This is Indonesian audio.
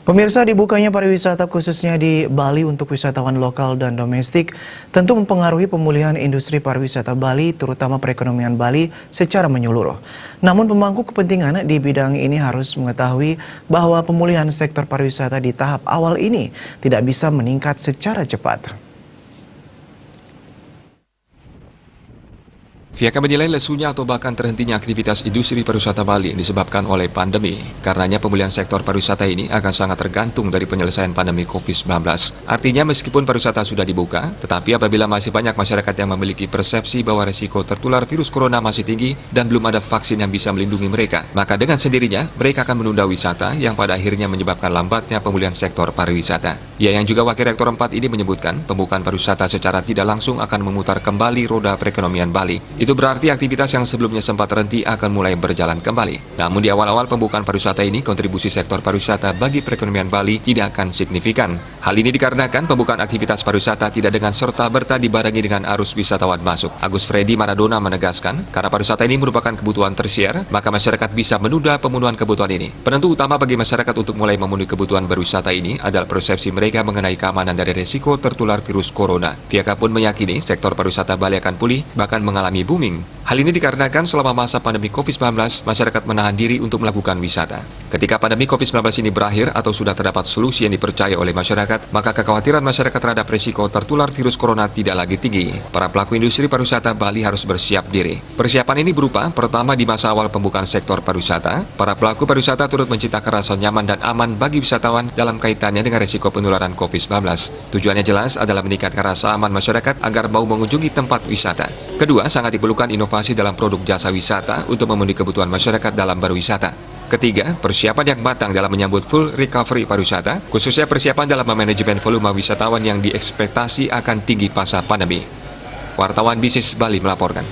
Pemirsa, dibukanya pariwisata khususnya di Bali untuk wisatawan lokal dan domestik tentu mempengaruhi pemulihan industri pariwisata Bali, terutama perekonomian Bali secara menyeluruh. Namun pemangku kepentingan di bidang ini harus mengetahui bahwa pemulihan sektor pariwisata di tahap awal ini tidak bisa meningkat secara cepat. Fiaka menilai lesunya atau bahkan terhentinya aktivitas industri pariwisata Bali disebabkan oleh pandemi. Karenanya pemulihan sektor pariwisata ini akan sangat tergantung dari penyelesaian pandemi COVID-19. Artinya meskipun pariwisata sudah dibuka, tetapi apabila masih banyak masyarakat yang memiliki persepsi bahwa resiko tertular virus corona masih tinggi dan belum ada vaksin yang bisa melindungi mereka, maka dengan sendirinya mereka akan menunda wisata yang pada akhirnya menyebabkan lambatnya pemulihan sektor pariwisata. Ia yang juga Wakil Rektor 4 ini menyebutkan pembukaan pariwisata secara tidak langsung akan memutar kembali roda perekonomian Bali. Itu berarti aktivitas yang sebelumnya sempat terhenti akan mulai berjalan kembali. Namun di awal-awal pembukaan pariwisata ini, kontribusi sektor pariwisata bagi perekonomian Bali tidak akan signifikan. Hal ini dikarenakan pembukaan aktivitas pariwisata tidak dengan serta-merta dibarengi dengan arus wisatawan masuk. Agus Freddy Maradona menegaskan, karena pariwisata ini merupakan kebutuhan tersier, maka masyarakat bisa menunda pemenuhan kebutuhan ini. Penentu utama bagi masyarakat untuk mulai memenuhi kebutuhan berwisata ini adalah persepsi mereka mengenai keamanan dari risiko tertular virus corona. Fiaka pun meyakini sektor pariwisata Bali akan pulih, bahkan mengalami booming. Hal ini dikarenakan selama masa pandemi COVID-19, masyarakat menahan diri untuk melakukan wisata. Ketika pandemi COVID-19 ini berakhir atau sudah terdapat solusi yang dipercaya oleh masyarakat, maka kekhawatiran masyarakat terhadap risiko tertular virus corona tidak lagi tinggi. Para pelaku industri pariwisata Bali harus bersiap diri. Persiapan ini berupa, pertama di masa awal pembukaan sektor pariwisata, para pelaku pariwisata turut menciptakan rasa nyaman dan aman bagi wisatawan dalam kaitannya dengan risiko penularan COVID-19. Tujuannya jelas adalah meningkatkan rasa aman masyarakat agar mau mengunjungi tempat wisata. Kedua, sangat diperlukan inovasi dalam produk jasa wisata untuk memenuhi kebutuhan masyarakat dalam berwisata. Ketiga, persiapan yang matang dalam menyambut full recovery pariwisata, khususnya persiapan dalam memanajemen volume wisatawan yang diekspektasi akan tinggi pasca pandemi. Wartawan Bisnis Bali melaporkan.